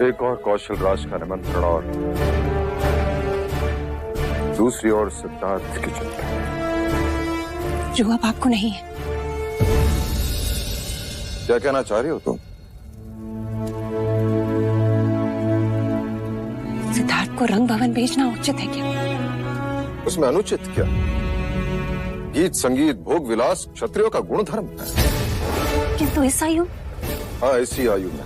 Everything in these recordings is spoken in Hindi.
एक और कौशल राज का निमंत्रण और दूसरी ओर सिद्धार्थ की चिंता, जो अब आपको नहीं है। क्या कहना चाह रही हो तुम? सिद्धार्थ को रंग भवन भेजना उचित है क्या? उसमें अनुचित क्या? गीत संगीत भोग विलास क्षत्रियों का गुण धर्म है। किंतु इस आयु? हाँ, इसी आयु में।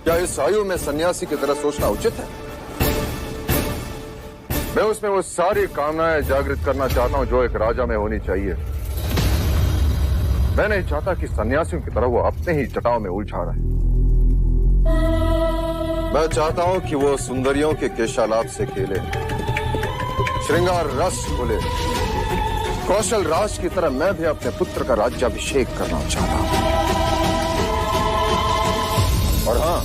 क्या इस आयु में सन्यासी की तरह सोचना उचित है? मैं उसमें वो सारी कामनाएं जागृत करना चाहता हूं जो एक राजा में होनी चाहिए। मैं नहीं चाहता कि सन्यासियों की तरह वो अपने ही जटाओं में उलझा रहे। मैं चाहता हूं कि वो सुंदरियों के केशालाप से खेले, श्रृंगार रस खोले। कौशल राज की तरह मैं भी अपने पुत्र का राज्याभिषेक करना चाहता हूं। और हाँ,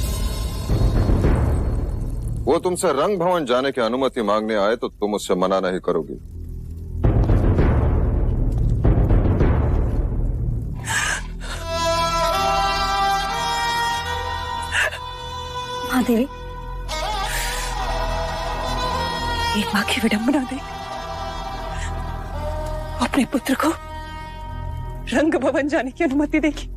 वो तुमसे रंग भवन जाने की अनुमति मांगने आए तो तुम उससे मना नहीं करोगी। महादेवी, एक मां की विडंबना देख अपने पुत्र को रंग भवन जाने की अनुमति देगी।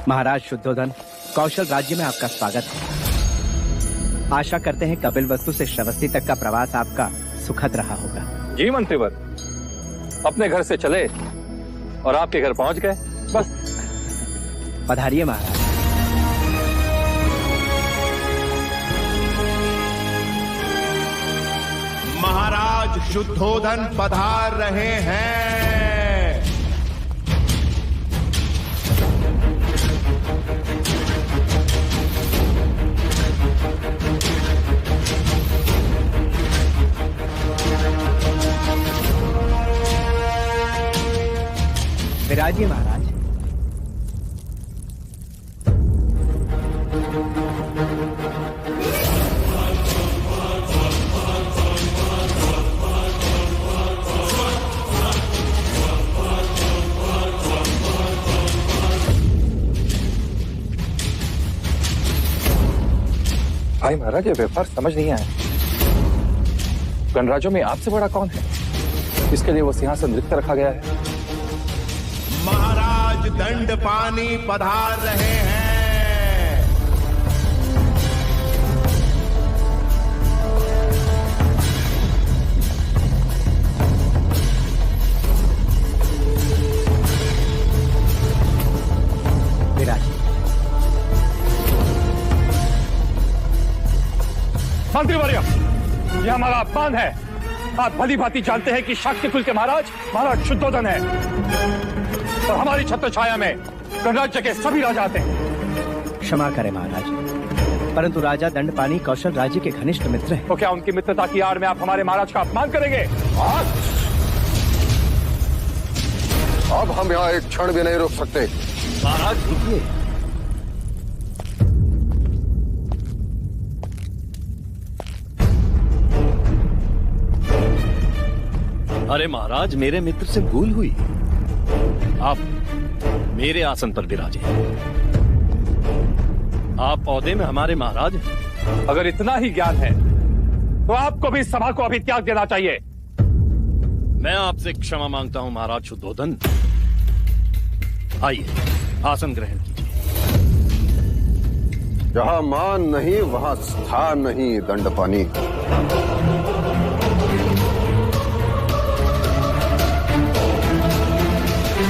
महाराज शुद्धोधन, कौशल राज्य में आपका स्वागत है। आशा करते हैं कपिल वस्तु से श्रवस्ती तक का प्रवास आपका सुखद रहा होगा। जी मंत्रीवर, अपने घर से चले और आपके घर पहुंच गए, बस। पधारिए महाराज। महाराज शुद्धोधन पधार रहे हैं। विराजिए महाराज। भाई महाराज, ये व्यापार समझ नहीं आया। गणराज्यों में आपसे बड़ा कौन है? इसके लिए वो सिंहासन रिक्त रखा गया है। महाराज दंडपानी पधार रहे हैं। मंत्रीवर्य, यह हमारा अपमान है। आप भली भांति जानते हैं कि शाक्य कुल के महाराज शुद्धोधन है और हमारी छत्र छाया में गणराज्य के सभी राजा आते हैं। क्षमा करें महाराज, परंतु राजा दंडपानी कौशल राज्य के घनिष्ठ मित्र हैं। तो क्या उनकी मित्रता की आड़ में आप हमारे महाराज का अपमान करेंगे? अब हम यहाँ एक क्षण भी नहीं रुक सकते। महाराज रुकिए। अरे महाराज, मेरे मित्र से भूल हुई। आप मेरे आसन पर विराजे। आप औहदे में हमारे महाराज हैं। अगर इतना ही ज्ञान है तो आपको भी सभा को अभी त्याग देना चाहिए। मैं आपसे क्षमा मांगता हूं महाराज शुद्धोधन। आइए, आसन ग्रहण कीजिए। जहां मान नहीं वहां स्थान नहीं दंडपानी।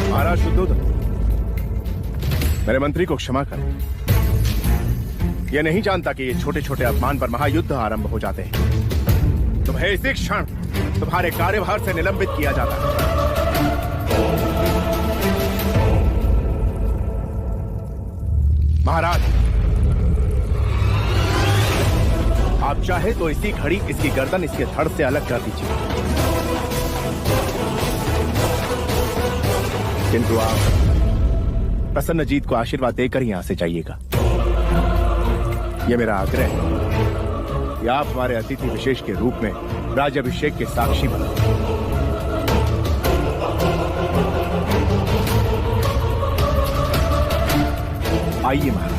महाराज शुद्धोधन, मेरे मंत्री को क्षमा करें। यह नहीं जानता कि ये छोटे छोटे अपमान पर महायुद्ध आरंभ हो जाते हैं। तुम्हें इसी क्षण तुम्हारे कार्यभार से निलंबित किया जाता है। महाराज, आप चाहे तो इसी घड़ी इसकी गर्दन इसके धड़ से अलग कर दीजिए, किंतु आप प्रसन्नजीत को आशीर्वाद देकर ही यहां से जाइएगा। यह मेरा आग्रह है कि आप हमारे अतिथि विशेष के रूप में राज्याभिषेक के साक्षी बनो। आइए महाराज।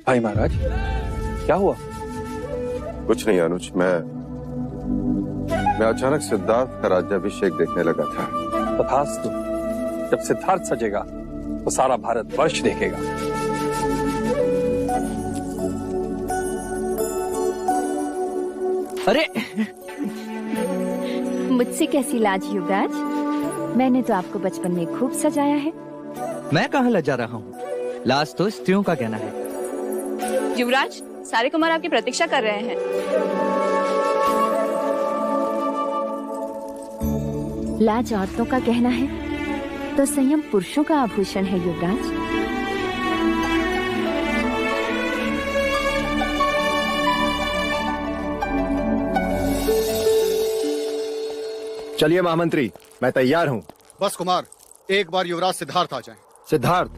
भाई महाराज, क्या हुआ? कुछ नहीं अनुज, मैं अचानक सिद्धार्थ का राज्याभिषेक देखने लगा था। तथास्तु, जब सिद्धार्थ सजेगा तो सारा भारत वर्ष देखेगा। अरे मुझसे कैसी लाज युवराज? मैंने तो आपको बचपन में खूब सजाया है। मैं कहाँ लजा रहा हूँ, लाज तो स्त्रियों का कहना है। युवराज, सारे कुमार आपकी प्रतीक्षा कर रहे हैं। लाज औरतों का कहना है तो संयम पुरुषों का आभूषण है युवराज। चलिए महामंत्री, मैं तैयार हूँ। बस कुमार, एक बार युवराज सिद्धार्थ आ जाएं। सिद्धार्थ,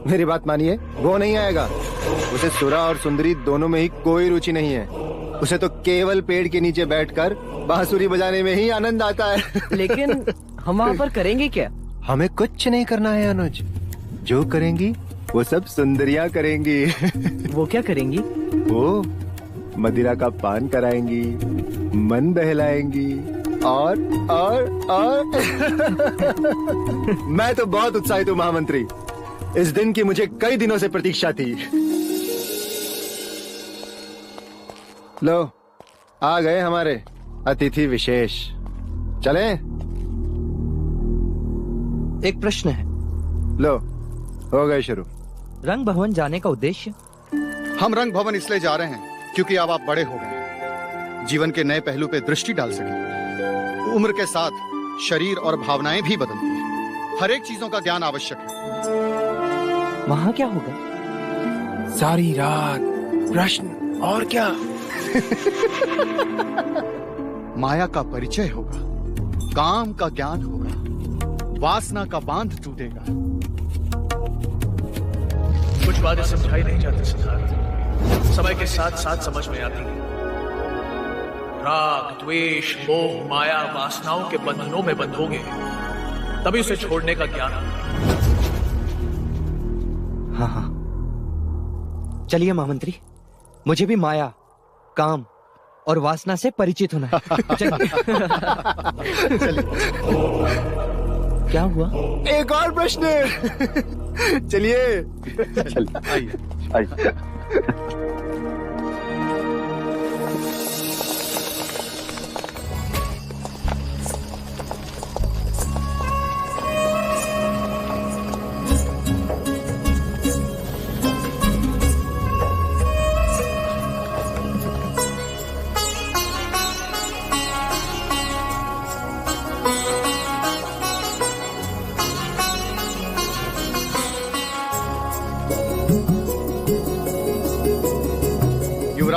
मेरी बात मानिए, वो नहीं आएगा। उसे सुरा और सुंदरी दोनों में ही कोई रुचि नहीं है। उसे तो केवल पेड़ के नीचे बैठकर बांसुरी बजाने में ही आनंद आता है। लेकिन हम वहाँ पर करेंगे क्या? हमें कुछ नहीं करना है अनुज। जो करेंगी वो सब सुंदरियाँ करेंगी। वो क्या करेंगी? वो मदिरा का पान कराएंगी, मन बहलाएंगी और मैं तो बहुत उत्साहित हूँ महामंत्री। इस दिन की मुझे कई दिनों से प्रतीक्षा थी। लो, आ गए हमारे अतिथि विशेष। चलें? एक प्रश्न है। लो, हो गए शुरू। रंग भवन जाने का उद्देश्य? हम रंग भवन इसलिए जा रहे हैं क्योंकि अब आप बड़े हो गए, जीवन के नए पहलू पे दृष्टि डाल सके। उम्र के साथ शरीर और भावनाएं भी बदलती हैं। हर एक चीजों का ज्ञान आवश्यक है। वहाँ क्या होगा? सारी रात प्रश्न और क्या? माया का परिचय होगा, काम का ज्ञान होगा, वासना का बांध टूटेगा। कुछ बातें समझाई नहीं जाती सिद्धार्थ, समय के साथ साथ समझ में आती है। राग, द्वेष, मोह, माया, वासनाओं के बंधनों में बंधोगे तभी उसे छोड़ने का ज्ञान। हाँ, चलिए महामंत्री, मुझे भी माया, काम और वासना से परिचित होना है। चलिए। क्या हुआ? एक और प्रश्न। चलिए। आइए।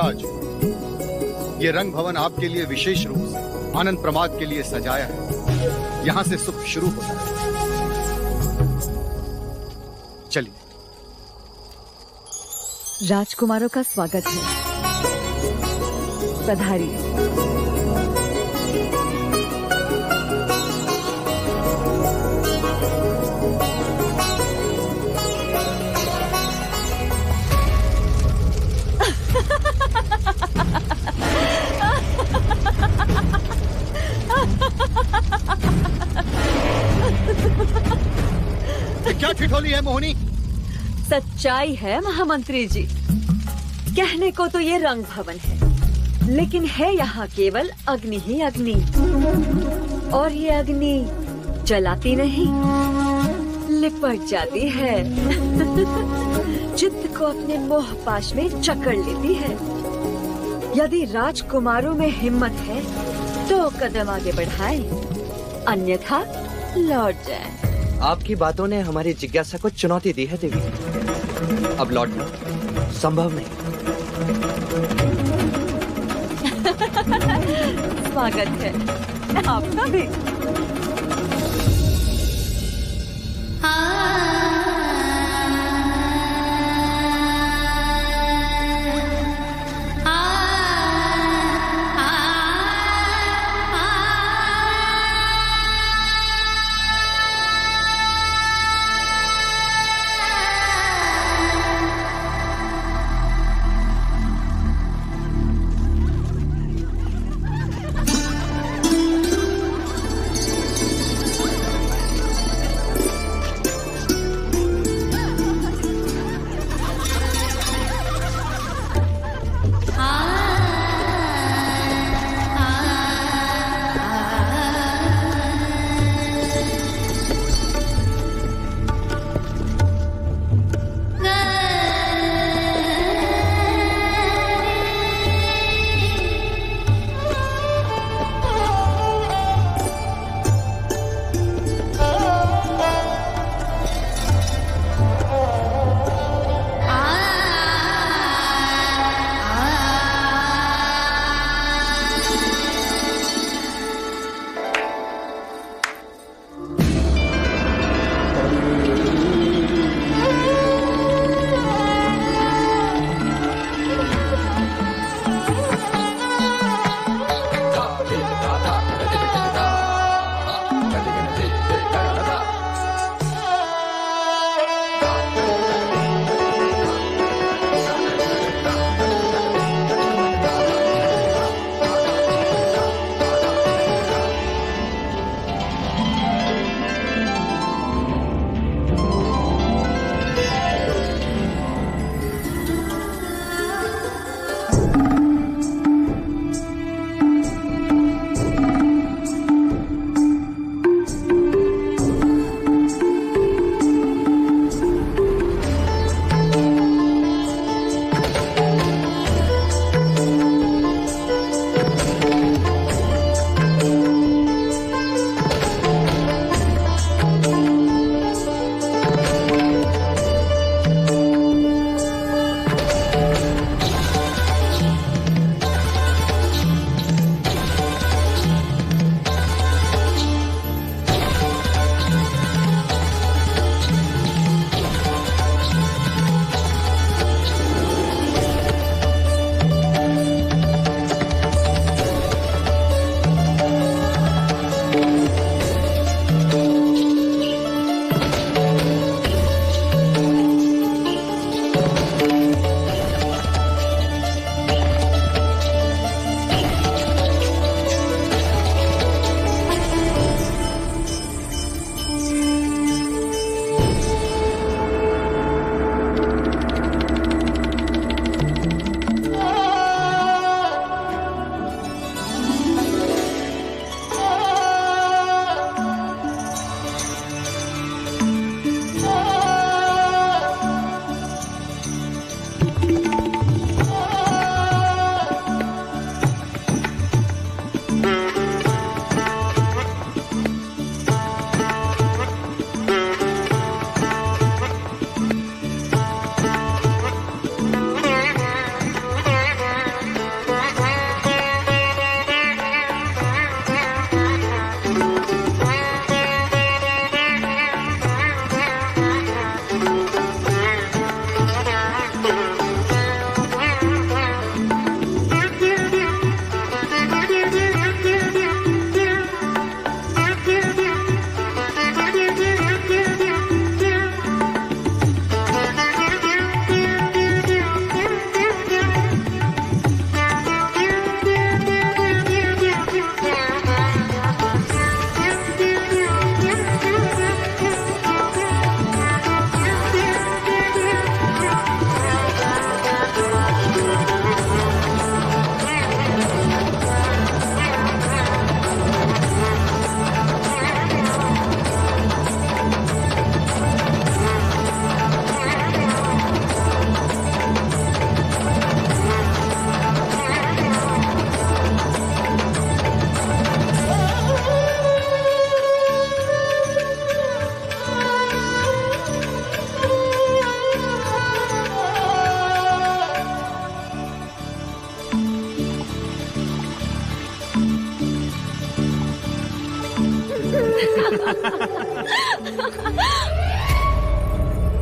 युवराज, ये रंग भवन आपके लिए विशेष रूप से आनंद प्रमाद के लिए सजाया है। यहां से सुख शुरू होता है। चलिए। राजकुमारों का स्वागत है। पधारिए। क्या ठिठोली है मोहिनी? सच्चाई है महामंत्री जी। कहने को तो ये रंग भवन है, लेकिन है यहाँ केवल अग्नि ही अग्नि। और ये अग्नि जलाती नहीं, लिपट जाती है। चित्त को अपने मोह पाश में जकड़ लेती है। यदि राजकुमारों में हिम्मत है तो कदम आगे बढ़ाएं, अन्यथा लौट जाएं। आपकी बातों ने हमारी जिज्ञासा को चुनौती दी है देवी। अब लौटना संभव नहीं। स्वागत है आपका भी।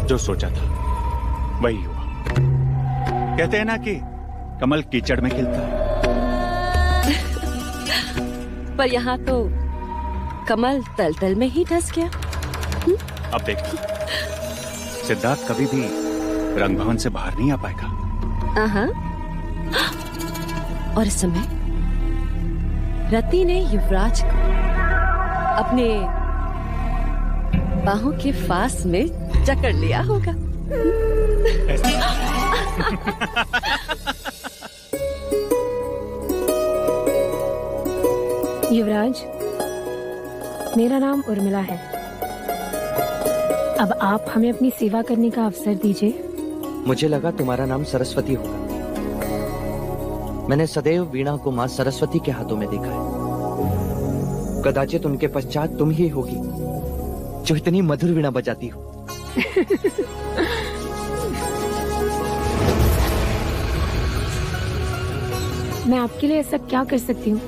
जो सोचा था वही हुआ। कहते हैं ना कि कमल कीचड़ में खिलता है। पर यहाँ तो कमल तलतल में ही धंस गया। अब देखो, सिद्धार्थ कभी भी रंग भवन से बाहर नहीं आ पाएगा। और इस समय रति ने युवराज को अपने बाहों के पास में जकड़ लिया होगा। युवराज, मेरा नाम उर्मिला है। अब आप हमें अपनी सेवा करने का अवसर दीजिए। मुझे लगा तुम्हारा नाम सरस्वती होगा। मैंने सदैव वीणा को मां सरस्वती के हाथों में देखा है। कदाचित उनके पश्चात तुम ही होगी जो इतनी मधुर वीणा बजाती हो। मैं आपके लिए ऐसा क्या कर सकती हूँ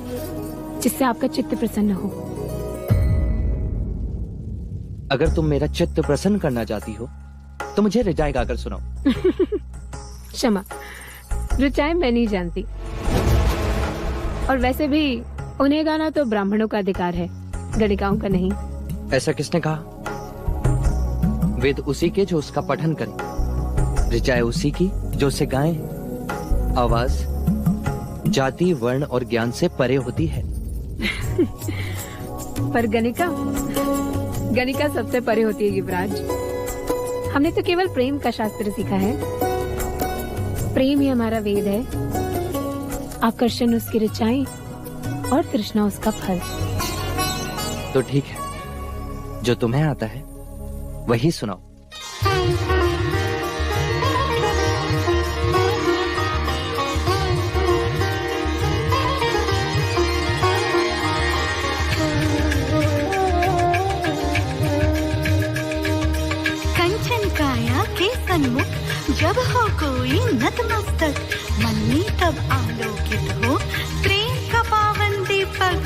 जिससे आपका चित्त प्रसन्न हो? अगर तुम मेरा चित्त प्रसन्न करना चाहती हो तो मुझे रिचाएं गाकर सुनाओ। क्षमा, रिचाएं मैं नहीं जानती। और वैसे भी उन्हें गाना तो ब्राह्मणों का अधिकार है, गणिकाओं का नहीं। ऐसा किसने कहा? वेद उसी के जो उसका पठन करे, रिचाएं उसी की जो उसे गाए। आवाज जाति, वर्ण और ज्ञान से परे होती है। पर गणिका सबसे परे होती है युवराज। हमने तो केवल प्रेम का शास्त्र सीखा है। प्रेम ही हमारा वेद है। आकर्षण उसकी ऋचाएं और तृष्णा उसका फल। तो ठीक है, जो तुम्हें आता है वही सुनाओ। सन्मुख जब हो कोई नतमस्तक, मन में तब आलोकित हो प्रेम का पावन दीपक।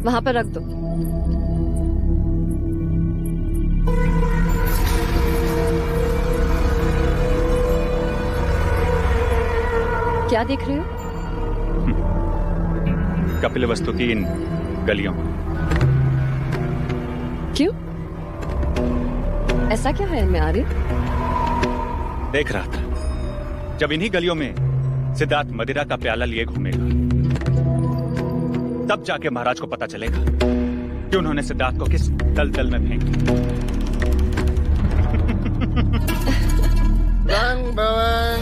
वहां पर रख दो। क्या देख रहे हो? कपिलवस्तु की इन गलियों। क्यों? ऐसा क्या है इनमें आर्य? देख रहा था, जब इन्हीं गलियों में सिद्धार्थ मदिरा का प्याला लिए घूमेगा, तब जाके महाराज को पता चलेगा कि उन्होंने सिद्धार्थ को किस दलदल में फेंक दिया। रंग भवन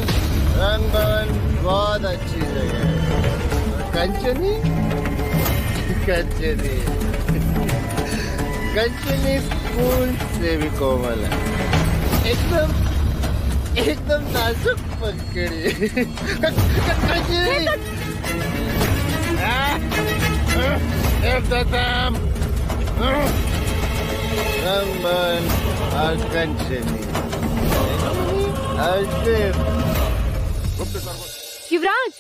बहुत अच्छी जगह है। कंचनी कंचनी कंचनी फूल से भी कोमल है, एकदम एकदम नाजुक पंखड़ी। रंगमन और कंचनी युवराज,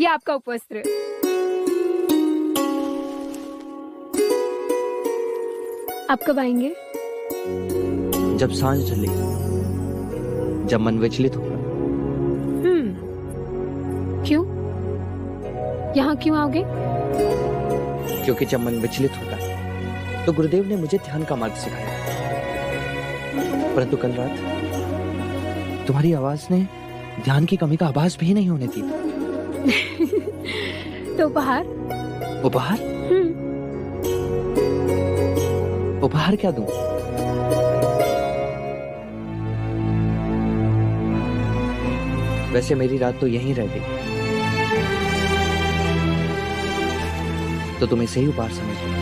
ये आपका उपवस्त्र। आप कब आएंगे? जब सांझ ढले, जब मन विचलित होगा। क्यों? यहाँ क्यों आओगे? क्योंकि जब मन विचलित होता है तो गुरुदेव ने मुझे ध्यान का मार्ग सिखाया, परंतु कल रात तुम्हारी आवाज ने ध्यान की कमी का आभास भी नहीं होने दी। तो उपहार? उपहार? उपहार क्या दूं? वैसे मेरी रात तो यहीं रह गई, तो तुम इसे ही उपहार समझ लो।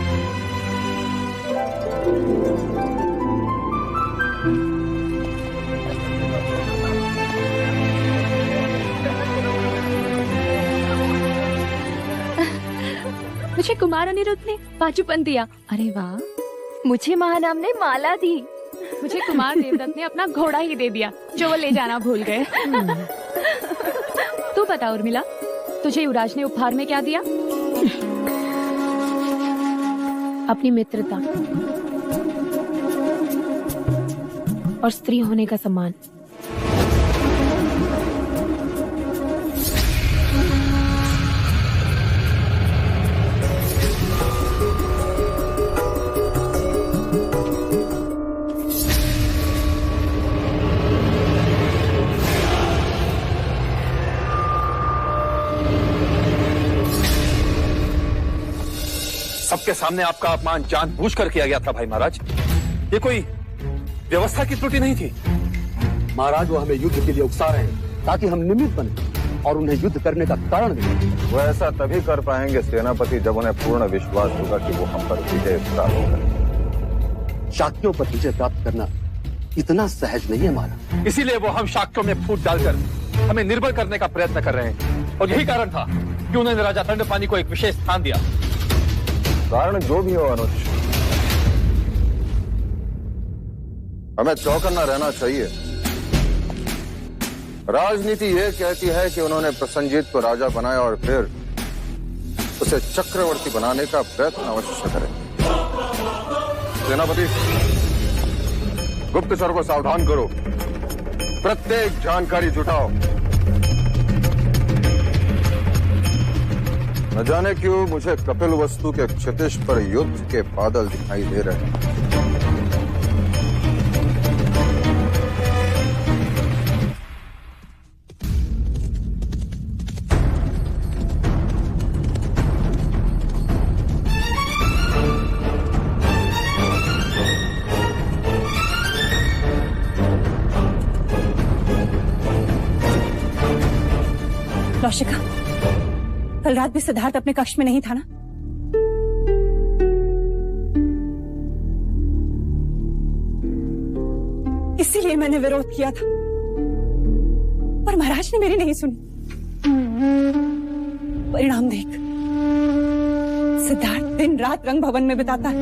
मुझे कुमार अनिरुद्ध ने पाचूपन दिया। अरे वाह। मुझे महानाम ने माला दी। मुझे कुमार देवदत्त ने अपना घोड़ा ही दे दिया, जो वो ले जाना भूल गए। तू बता उर्मिला, तुझे युवराज ने उपहार में क्या दिया? अपनी मित्रता और स्त्री होने का सम्मान। सबके सामने आपका अपमान जानबूझकर किया गया था भाई महाराज। ये कोई व्यवस्था की त्रुटि नहीं थी। महाराज, वो हमें युद्ध के लिए उकसा रहे हैं ताकि हम निमित्त बने और उन्हें युद्ध करने का कारण दें। वो ऐसा तभी कर पाएंगे सेनापति जब उन्हें पूर्ण विश्वास होगा कि वो हम पर विजय प्राप्त करेंगे। शाक्यों पर विजय प्राप्त करना इतना सहज नहीं है महाराज। इसीलिए वो हम शाक्यों में फूट डालकर हमें निर्बल करने का प्रयत्न कर रहे हैं, और यही कारण था कि उन्होंने राजा दंडपानी को एक विशेष स्थान दिया। कारण जो भी हो अनुज, हमें चौकन्ना रहना चाहिए। राजनीति ये कहती है कि उन्होंने प्रसन्नजीत को राजा बनाया और फिर उसे चक्रवर्ती बनाने का प्रयत्न अवश्य करें। सेनापति, गुप्तचर को सावधान करो, प्रत्येक जानकारी जुटाओ। न जाने क्यों मुझे कपिलवस्तु के क्षितिज पर युद्ध के बादल दिखाई दे रहे हैं। कौशिका, कल रात भी सिद्धार्थ अपने कक्ष में नहीं था ना? इसीलिए मैंने विरोध किया था, पर महाराज ने मेरी नहीं सुनी। परिणाम देख, सिद्धार्थ दिन रात रंग भवन में बिताता है।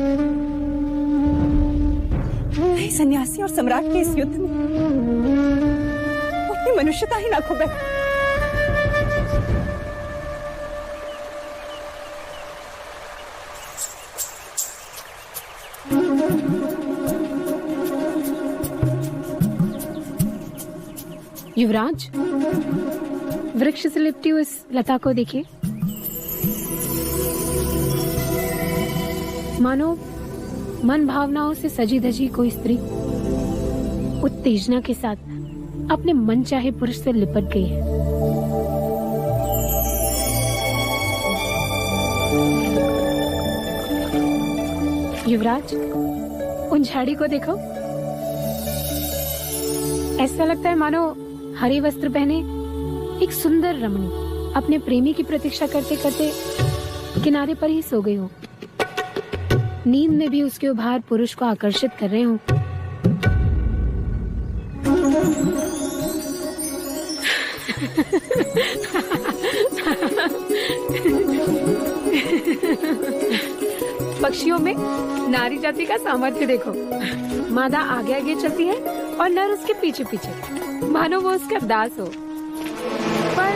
नहीं, सन्यासी और सम्राट के इस युद्ध में वो अपनी मनुष्यता ही ना खो बैठा। युवराज, वृक्ष से लिपटी हुई इस लता को देखिए। मानो मन भावनाओं से सजी धजी कोई स्त्री उत्तेजना के साथ अपने मन चाहे पुरुष से लिपट गई है। युवराज, उन झाड़ी को देखो। ऐसा लगता है मानो हरे वस्त्र पहने एक सुंदर रमणी अपने प्रेमी की प्रतीक्षा करते करते किनारे पर ही सो गई हो। नींद में भी उसके उभार पुरुष को आकर्षित कर रहे हो। पक्षियों में नारी जाति का सामर्थ्य देखो। मादा आगे आगे चलती है और नर उसके पीछे पीछे, मानो वो उसका दास हो। पर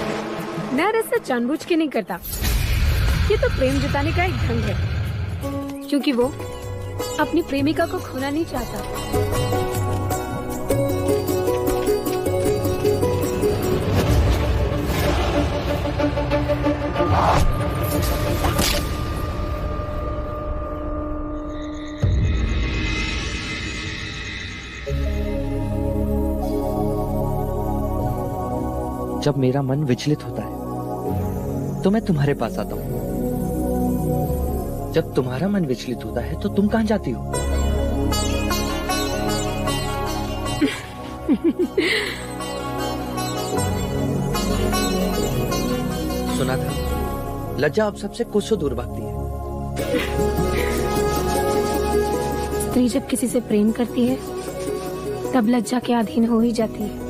नर ऐसा जानबूझ के नहीं करता। ये तो प्रेम जताने का एक ढंग है, क्योंकि वो अपनी प्रेमिका को खोना नहीं चाहता। जब मेरा मन विचलित होता है तो मैं तुम्हारे पास आता हूँ। जब तुम्हारा मन विचलित होता है तो तुम कहाँ जाती हो? सुना था लज्जा अब सबसे कोसों दूर भागती है। स्त्री जब किसी से प्रेम करती है तब लज्जा के अधीन हो ही जाती है।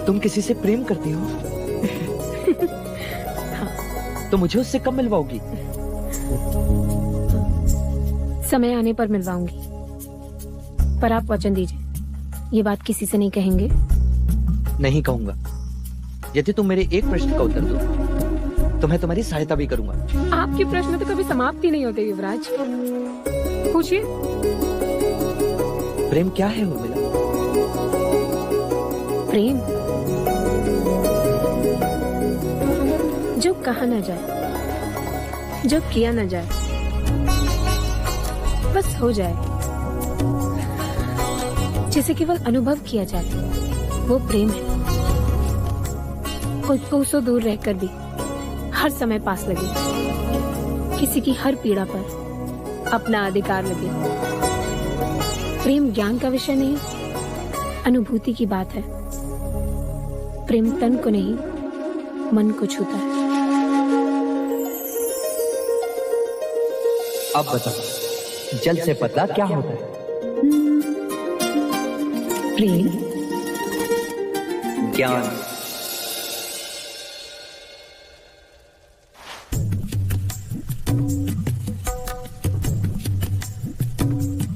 तुम किसी से प्रेम करती हो? तो मुझे उससे कब मिलवाओगी? समय आने पर मिलवाऊंगी, पर आप वचन दीजिए, ये बात किसी से नहीं कहेंगे? नहीं कहूंगा। यदि तुम मेरे एक प्रश्न का उत्तर दो तो मैं तुम्हारी सहायता भी करूंगा। आपके प्रश्न तो कभी समाप्त ही नहीं होते युवराज। पूछिए। प्रेम क्या है उर्मिला? प्रेम जो कहा न जाए, जो किया न जाए, बस हो जाए, जिसे केवल अनुभव किया जाए, वो प्रेम है। कोई कोसों दूर रहकर भी हर समय पास लगे, किसी की हर पीड़ा पर अपना अधिकार लगे। प्रेम ज्ञान का विषय नहीं, अनुभूति की बात है। प्रेम तन को नहीं, मन को छूता है। अब बताओ, जल से पतला क्या होता है? प्रेम, ज्ञान।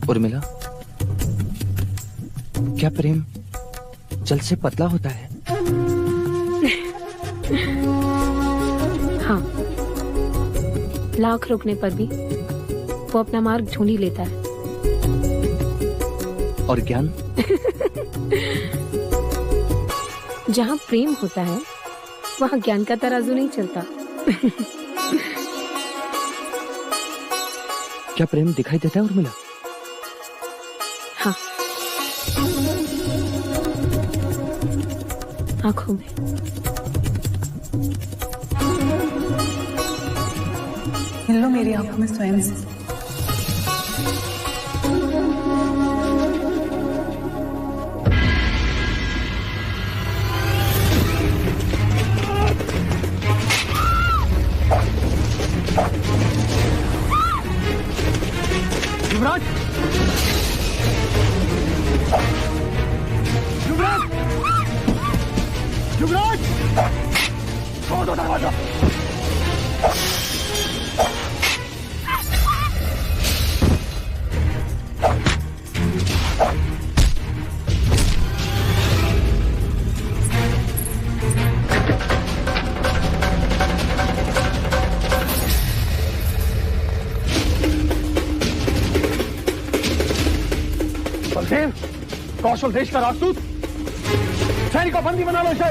उर्मिला, क्या प्रेम जल से पतला होता है? हाँ, लाख रोकने पर भी वो अपना मार्ग ढूंढ ही लेता है। और ज्ञान? जहाँ प्रेम होता है वहाँ ज्ञान का तराजू नहीं चलता। क्या प्रेम दिखाई देता है उर्मिला? हाँ, आंखों में। मिल लो मेरी आंखों में स्वयं से। युवराज! युवराज! युवराज! छोड़ दो दरवाजा। बलदेव, कौशल देश का राजदूत, सैनिकों बंदी बना लो इसे।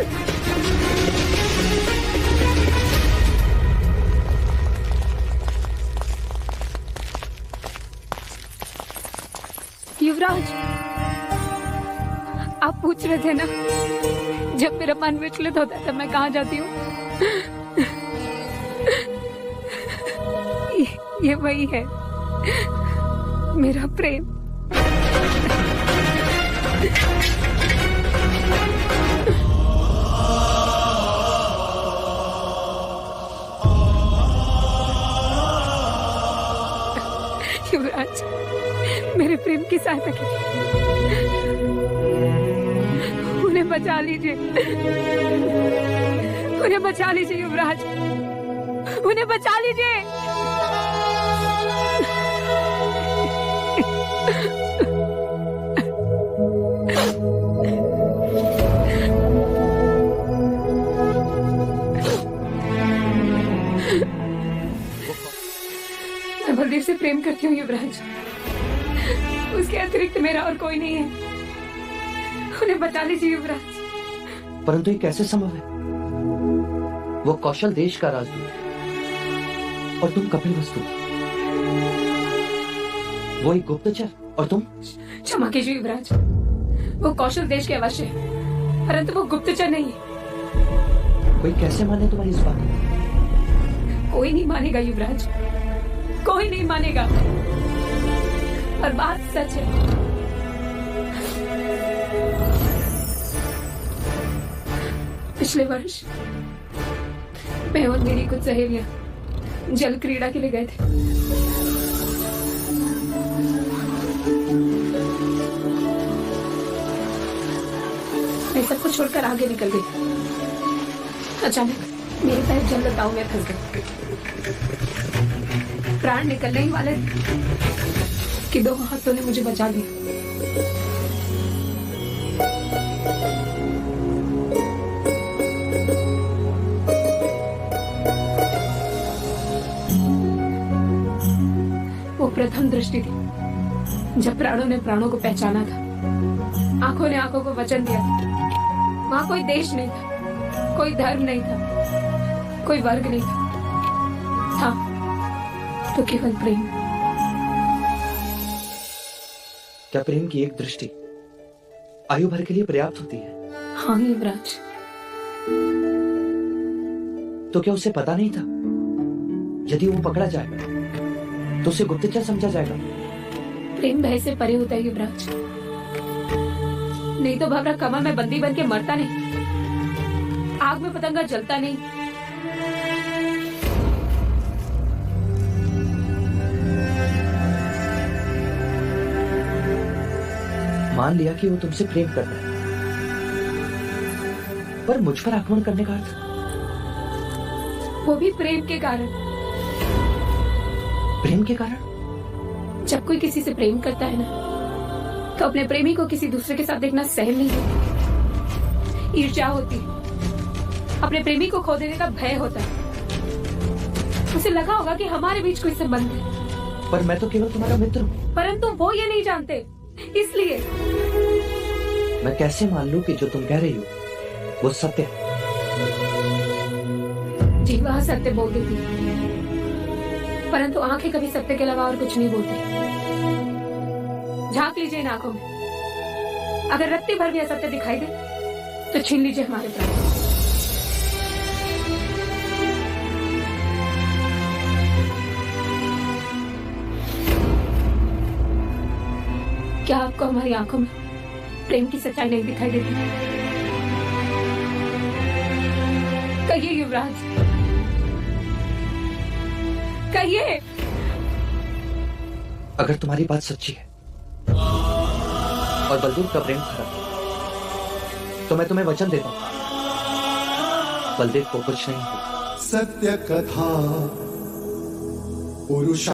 युवराज, आप पूछ रहे थे ना, जब मेरा मन विचलित होता है तब मैं कहाँ जाती हूँ? ये वही है, मेरा प्रेम। युवराज, मेरे प्रेम की सहायता कीजिए, उन्हें बचा लीजिए, उन्हें बचा लीजिए युवराज, उन्हें बचा लीजिए। मैं बलदेव से प्रेम करती हूँ युवराज, उसके अतिरिक्त मेरा और कोई नहीं है, उन्हें बचा लीजिए युवराज। परंतु ये कैसे संभव है? वो कौशल देश का राजदूत है और तुम कपिल वस्तु, वो एक गुप्तचर और तुम। क्षमा कीजिए युवराज, वो कौशल देश के अवश्य है, परंतु वो गुप्तचर नहीं है। कोई कैसे माने तुम्हारी इस बात? कोई नहीं मानेगा युवराज, कोई नहीं मानेगा, और बात सच है। पिछले वर्ष मैं और मेरी कुछ सहेलियां जल क्रीड़ा के लिए गए थे। मैं सब कुछ छोड़कर आगे निकल गई। अचानक मेरे पैर जल लताओं में फंस गए, प्राण निकलने ही वाले कि दो हाथों ने मुझे बचा लिया। वो प्रथम दृष्टि थी जब प्राणों ने प्राणों को पहचाना था, आंखों ने आंखों को वचन दिया था। वहां कोई देश नहीं था, कोई धर्म नहीं था, कोई वर्ग नहीं था तो केवल प्रेम। क्या प्रेम की एक दृष्टि आयु भर के लिए पर्याप्त होती है? हाँ युवराज। तो क्या उसे पता नहीं था यदि वो पकड़ा जाएगा तो उसे गुप्तचर समझा जाएगा? प्रेम भय से परे होता है युवराज, नहीं तो भवरा कमल में बंदी बन के मरता नहीं, आग में पतंगा जलता नहीं। मान लिया कि वो तुमसे प्रेम करता है, पर मुझ पर आक्रमण करने का अर्थ? वो भी प्रेम के कारण। प्रेम के कारण? जब कोई किसी से प्रेम करता है ना, तो अपने प्रेमी को किसी दूसरे के साथ देखना सहन नहीं होता, ईर्ष्या होती है, अपने प्रेमी को खो देने का भय होता है। उसे लगा होगा कि हमारे बीच कोई संबंध है। पर मैं तो केवल तुम्हारा मित्र हूँ। परंतु वो ये नहीं जानते, इसलिए। मैं कैसे मान लूं कि जो तुम कह रही हो वो सत्य है? जीवा सत्य बोल देती है, परंतु आंखें कभी सत्य के अलावा और कुछ नहीं बोलती। झांक लीजिए इन आंखों में, अगर रत्ती भर भी असत्य दिखाई दे तो छीन लीजिए हमारे प्राण। क्या आपको हमारी आंखों में प्रेम की सच्चाई नहीं दिखाई देती? कहिए युवराज, कहिए। अगर तुम्हारी बात सच्ची है और बलदेव का प्रेम खरा, तो मैं तुम्हें वचन देता हूं, बलदेव को कुछ नहीं होगा। सत्य कथा पुरुष